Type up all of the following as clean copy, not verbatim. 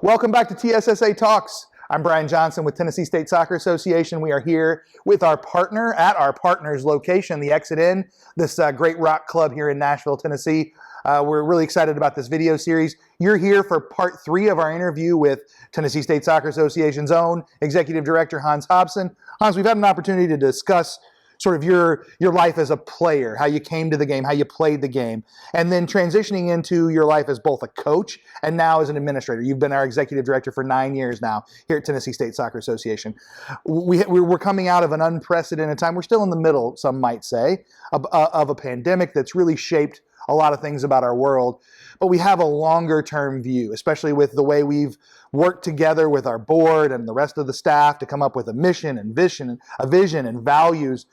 Welcome back to TSSA Talks. I'm Brian Johnson with Tennessee State Soccer Association. We are here with our partner at our partner's location, the Exit Inn, this great rock club here in Nashville, Tennessee. We're really excited about this video series. You're here for part 3 of our interview with Tennessee State Soccer Association's own Executive Director, Hans Hobson. Hans, we've had an opportunity to discuss sort of your life as a player, how you came to the game, how you played the game, and then transitioning into your life as both a coach and now as an administrator. You've been our executive director for 9 years now here at Tennessee State Soccer Association. We're coming out of an unprecedented time. We're still in the middle, some might say, of a pandemic that's really shaped a lot of things about our world. But we have a longer term view, especially with the way we've worked together with our board and the rest of the staff to come up with a mission and vision and values.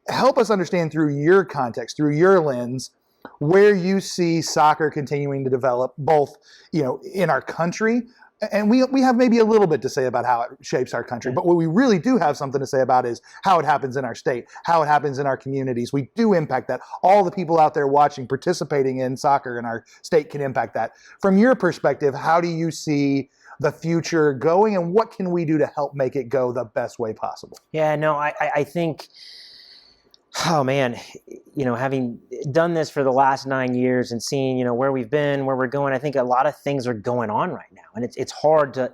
Help us understand through your context, through your lens, where you see soccer continuing to develop both, in our country. And we have maybe a little bit to say about how it shapes our country, but what we really do have something to say about is how it happens in our state, how it happens in our communities. We do impact that. All the people out there watching, participating in soccer in our state can impact that. From your perspective, how do you see the future going, and what can we do to help make it go the best way possible? Yeah, no, I think, oh man, having done this for the last 9 years and seeing, where we've been, where we're going, I think a lot of things are going on right now. And it's hard to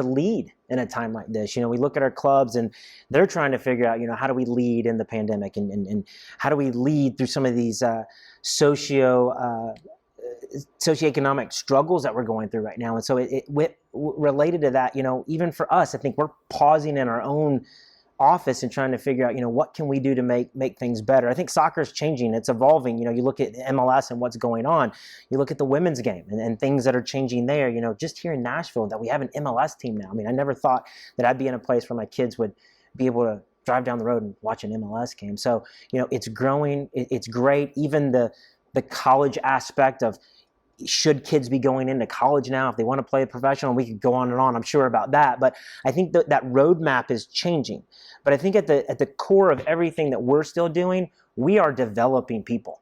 lead in a time like this. We look at our clubs and they're trying to figure out, how do we lead in the pandemic and how do we lead through some of these socioeconomic struggles that we're going through right now. And so related to that, even for us, I think we're pausing in our own office and trying to figure out, what can we do to make things better. I think soccer is changing. It's evolving. You look at MLS and what's going on. You look at the women's game and things that are changing there. Just here in Nashville that we have an MLS team now. I mean, I never thought that I'd be in a place where my kids would be able to drive down the road and watch an MLS game. So, it's growing. It's great. Even the college aspect of, should kids be going into college now if they want to play professional? We could go on and on, I'm sure, about that. But I think that roadmap is changing. But I think at the core of everything that we're still doing, we are developing people.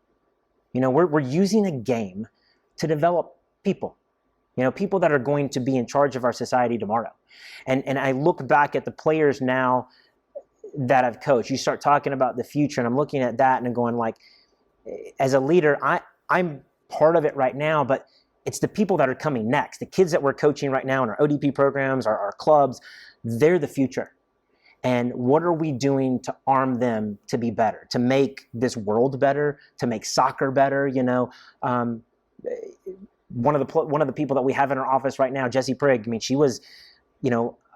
We're using a game to develop people. People that are going to be in charge of our society tomorrow. And I look back at the players now that I've coached. You start talking about the future, and I'm looking at that and I'm going, like, as a leader, I'm part of it right now, but it's the people that are coming next. The kids that we're coaching right now in our ODP programs, our clubs, they're the future. And what are we doing to arm them to be better, to make this world better, to make soccer better? One of the people that we have in our office right now, Jessie Prigg, I mean, she was,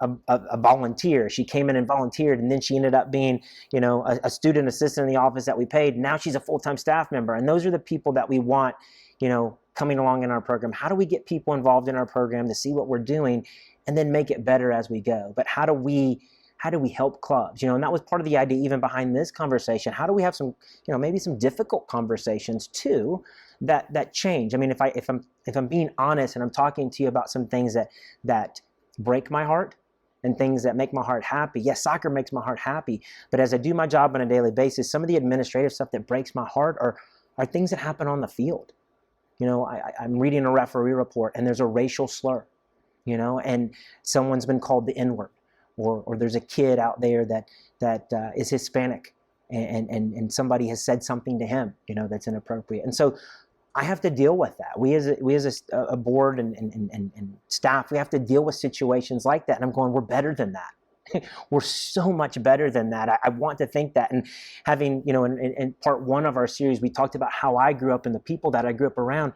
a volunteer. She came in and volunteered, and then she ended up being, a student assistant in the office that we paid. Now she's a full-time staff member. And those are the people that we want, coming along in our program. How do we get people involved in our program to see what we're doing and then make it better as we go? But how do we help clubs? And that was part of the idea even behind this conversation. How do we have some, maybe some difficult conversations too that change? I mean, if I'm being honest and I'm talking to you about some things that break my heart and things that make my heart happy. Yes, soccer makes my heart happy, but as I do my job on a daily basis, some of the administrative stuff that breaks my heart are things that happen on the field. I'm reading a referee report and there's a racial slur, and someone's been called the N-word, or there's a kid out there that is Hispanic and somebody has said something to him, that's inappropriate. And so I have to deal with that. We as a board and staff, we have to deal with situations like that. And I'm going, we're better than that. We're so much better than that. I want to think that. And having, in part 1 of our series, we talked about how I grew up and the people that I grew up around.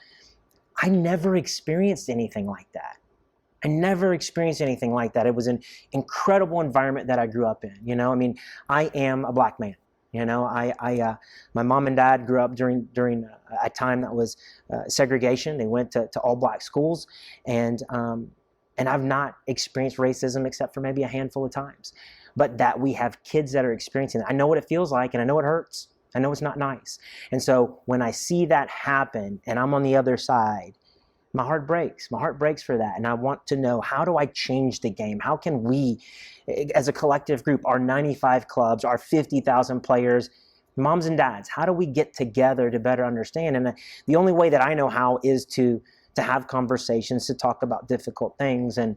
I never experienced anything like that. I never experienced anything like that. It was an incredible environment that I grew up in. I mean, I am a black man. My mom and dad grew up during a time that was segregation. They went to all black schools, and I've not experienced racism except for maybe a handful of times. But that we have kids that are experiencing it. I know what it feels like, and I know it hurts. I know it's not nice. And so when I see that happen, and I'm on the other side, my heart breaks. My heart breaks for that. And I want to know, how do I change the game? How can we, as a collective group, our 95 clubs, our 50,000 players, moms and dads, how do we get together to better understand? And the only way that I know how is to to have conversations, to talk about difficult things. And,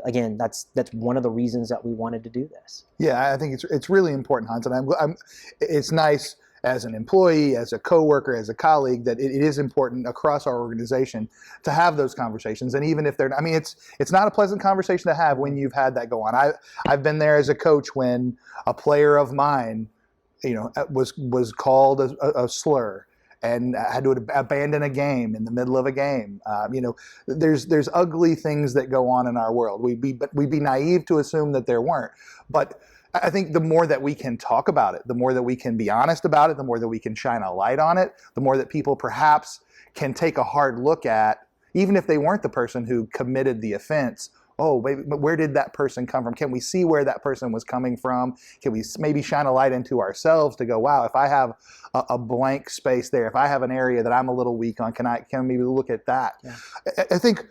again, that's one of the reasons that we wanted to do this. Yeah, I think it's really important, Hans, and it's nice as an employee, as a coworker, as a colleague, that it is important across our organization to have those conversations. And even if it's not a pleasant conversation to have when you've had that go on. I've been there as a coach when a player of mine, was called a slur and had to abandon a game in the middle of a game. There's ugly things that go on in our world. We'd be naive to assume that there weren't. But I think the more that we can talk about it, the more that we can be honest about it, the more that we can shine a light on it, the more that people perhaps can take a hard look at, even if they weren't the person who committed the offense. Oh, but where did that person come from? Can we see where that person was coming from? Can we maybe shine a light into ourselves to go, wow, if I have a blank space there, if I have an area that I'm a little weak on, can maybe look at that? Yeah. I think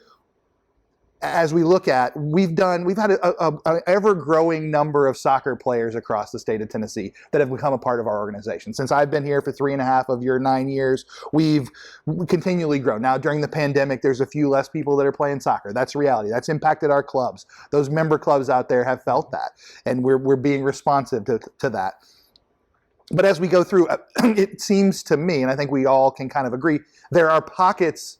as we look at, we've had an ever-growing number of soccer players across the state of Tennessee that have become a part of our organization. Since I've been here for 3.5 of your 9 years, we've continually grown. Now, during the pandemic, there's a few less people that are playing soccer. That's reality. That's impacted our clubs. Those member clubs out there have felt that, and we're being responsive to that. But as we go through, it seems to me, and I think we all can kind of agree, there are pockets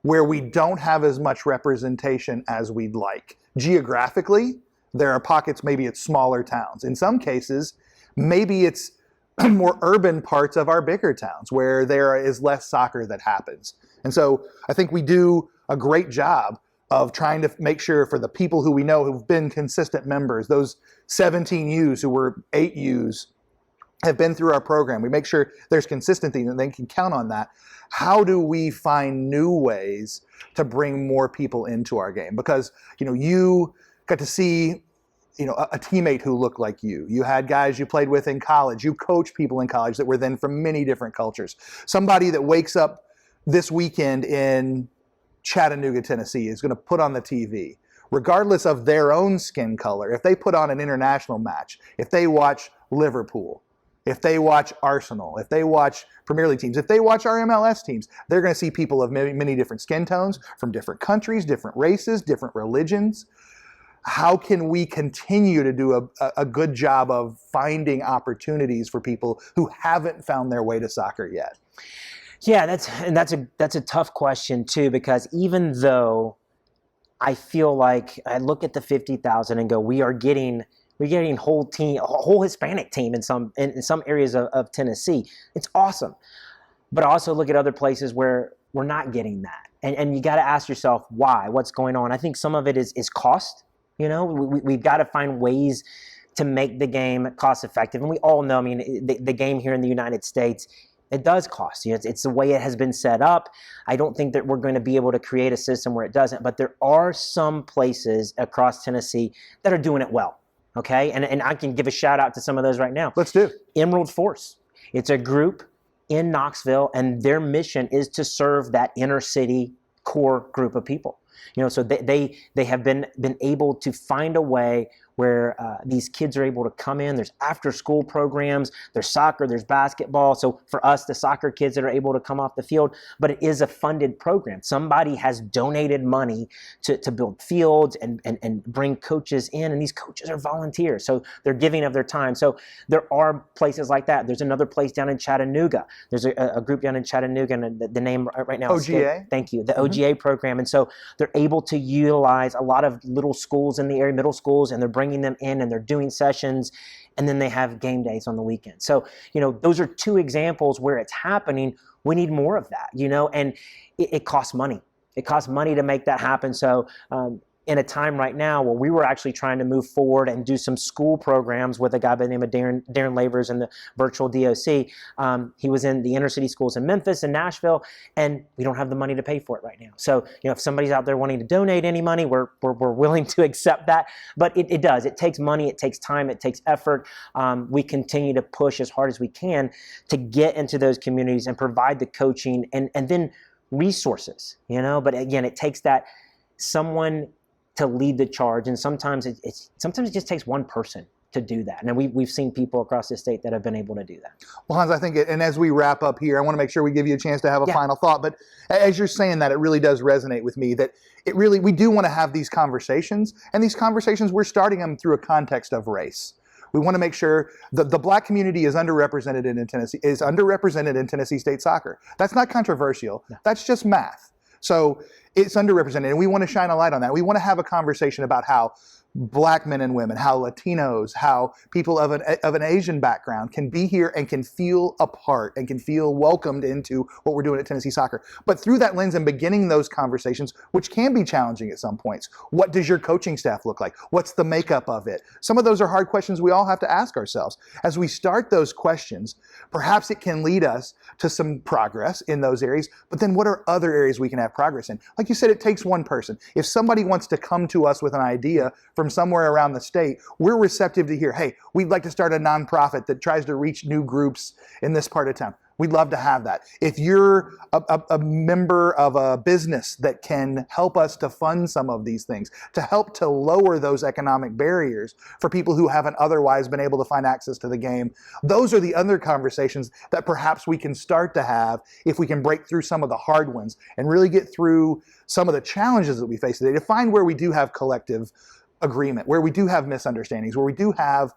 where we don't have as much representation as we'd like. Geographically, there are pockets, maybe it's smaller towns. In some cases, maybe it's more urban parts of our bigger towns where there is less soccer that happens. And so I think we do a great job of trying to make sure for the people who we know who've been consistent members, those 17 U's who were 8 U's, have been through our program. We make sure there's consistency and they can count on that. How do we find new ways to bring more people into our game? Because, you got to see, a teammate who looked like you. You had guys you played with in college. You coached people in college that were then from many different cultures. Somebody that wakes up this weekend in Chattanooga, Tennessee is going to put on the TV, regardless of their own skin color. If they put on an international match, if they watch Liverpool, if they watch Arsenal, if they watch Premier League teams, if they watch our MLS teams, they're going to see people of many different skin tones, from different countries, different races, different religions. How can we continue to do a good job of finding opportunities for people who haven't found their way to soccer yet? Yeah, that's a tough question too, because even though I feel like I look at the 50,000 and go, we're getting a whole Hispanic team in some areas of Tennessee. It's awesome. But I also look at other places where we're not getting that. And you got to ask yourself why, what's going on. I think some of it is cost. We've got to find ways to make the game cost effective. And we all know, the game here in the United States, it does cost. It's the way it has been set up. I don't think that we're going to be able to create a system where it doesn't. But there are some places across Tennessee that are doing it well. Okay, and I can give a shout out to some of those right now. Let's do. Emerald Force. It's a group in Knoxville, and their mission is to serve that inner city core group of people. So they have been able to find a way where these kids are able to come in. There's after school programs, there's soccer, there's basketball. So for us, the soccer kids that are able to come off the field, but it is a funded program. Somebody has donated money to build fields and bring coaches in, and these coaches are volunteers. So they're giving of their time. So there are places like that. There's another place down in Chattanooga. There's a group down in Chattanooga, and the name right now is OGA. Thank you. The OGA program. And so they're able to utilize a lot of little schools in the area, middle schools, and they're bringing them in and they're doing sessions, and then they have game days on the weekend. So, those are two examples where it's happening. We need more of that, and it costs money. It costs money to make that happen. So, in a time right now where we were actually trying to move forward and do some school programs with a guy by the name of Darren Lavers in the virtual DOC. He was in the inner city schools in Memphis and Nashville, and we don't have the money to pay for it right now. So, if somebody's out there wanting to donate any money, we're willing to accept that. But it does. It takes money. It takes time. It takes effort. We continue to push as hard as we can to get into those communities and provide the coaching and then resources, But again, it takes that someone to lead the charge, and sometimes it just takes one person to do that. And we've seen people across the state that have been able to do that. Well, Hans, I think, and as we wrap up here, I want to make sure we give you a chance to have a final thought. But as you're saying that, it really does resonate with me that we do want to have these conversations. And these conversations, we're starting them through a context of race. We want to make sure that the black community is underrepresented in Tennessee State soccer. That's not controversial. No. That's just math. So it's underrepresented, and we want to shine a light on that. We want to have a conversation about how black men and women, how Latinos, how people of an Asian background can be here and can feel a part and can feel welcomed into what we're doing at Tennessee Soccer. But through that lens and beginning those conversations, which can be challenging at some points. What does your coaching staff look like? What's the makeup of it? Some of those are hard questions we all have to ask ourselves. As we start those questions, perhaps it can lead us to some progress in those areas, but then what are other areas we can have progress in? Like you said, it takes one person. If somebody wants to come to us with an idea from somewhere around the state, we're receptive to hear, hey, we'd like to start a nonprofit that tries to reach new groups in this part of town. We'd love to have that. If you're a member of a business that can help us to fund some of these things, to help to lower those economic barriers for people who haven't otherwise been able to find access to the game, those are the other conversations that perhaps we can start to have if we can break through some of the hard ones and really get through some of the challenges that we face today to find where we do have collective agreement, where we do have misunderstandings, where we do have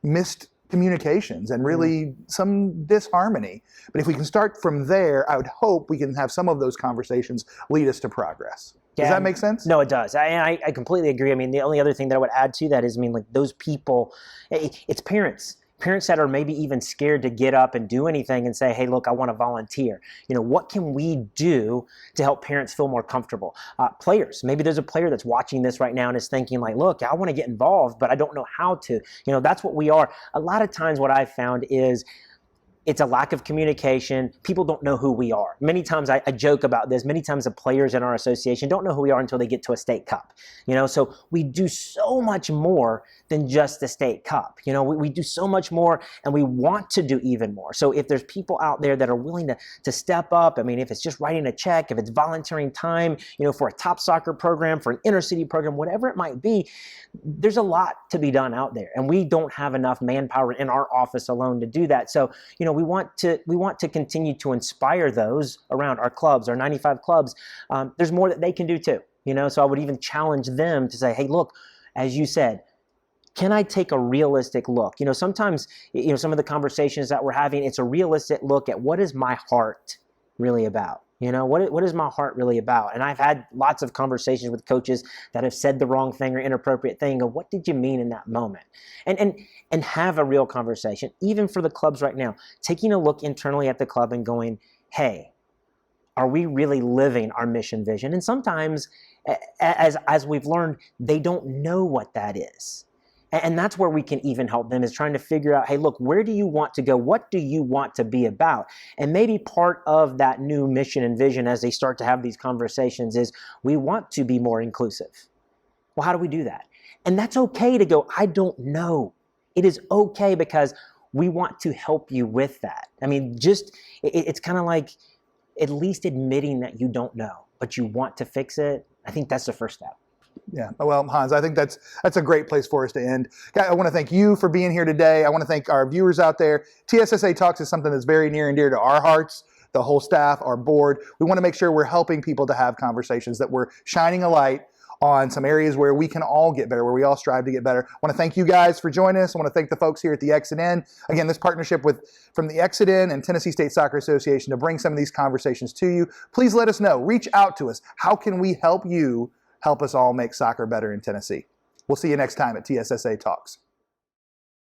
missed communications and really some disharmony. But if we can start from there, I would hope we can have some of those conversations lead us to progress. Does that make sense? No, it does. I completely agree. I mean, the only other thing that I would add to that is, I mean, like those people, it's parents that are maybe even scared to get up and do anything and say, hey, look, I want to volunteer. You know, what can we do to help parents feel more comfortable? Players, maybe there's a player that's watching this right now and is thinking like, look, I want to get involved, but I don't know how to. You know, that's what we are. A lot of times what I've found is it's a lack of communication. People don't know who we are. Many times I joke about this. Many times the players in our association don't know who we are until they get to a state cup. You know, so we do so much more than just the state cup. You know, we do so much more, and we want to do even more. So if there's people out there that are willing to step up, I mean, if it's just writing a check, if it's volunteering time, you know, for a top soccer program, for an inner city program, whatever it might be, there's a lot to be done out there, and we don't have enough manpower in our office alone to do that. So, you know, we want to continue to inspire those around our clubs, our 95 clubs. There's more that they can do too, you know, so I would even challenge them to say, hey, look, as you said, can I take a realistic look? You know, sometimes, you know, some of the conversations that we're having, it's a realistic look at what is my heart really about? You know, what is my heart really about? And I've had lots of conversations with coaches that have said the wrong thing or inappropriate thing. Of what did you mean in that moment? And have a real conversation, even for the clubs right now, taking a look internally at the club and going, hey, are we really living our mission vision? And sometimes, as we've learned, they don't know what that is. And that's where we can even help them, is trying to figure out, hey, look, where do you want to go? What do you want to be about? And maybe part of that new mission and vision as they start to have these conversations is we want to be more inclusive. Well, how do we do that? And that's okay to go, I don't know. It is okay, because we want to help you with that. I mean, it's kind of like at least admitting that you don't know, but you want to fix it. I think that's the first step. Yeah. Well, Hans, I think that's a great place for us to end. I want to thank you for being here today. I want to thank our viewers out there. TSSA Talks is something that's very near and dear to our hearts, the whole staff, our board. We want to make sure we're helping people to have conversations, that we're shining a light on some areas where we can all get better, where we all strive to get better. I want to thank you guys for joining us. I want to thank the folks here at the Exit In. Again, this partnership from the Exit In and Tennessee State Soccer Association to bring some of these conversations to you. Please let us know. Reach out to us. How can we help you help us all make soccer better in Tennessee? We'll see you next time at TSSA Talks.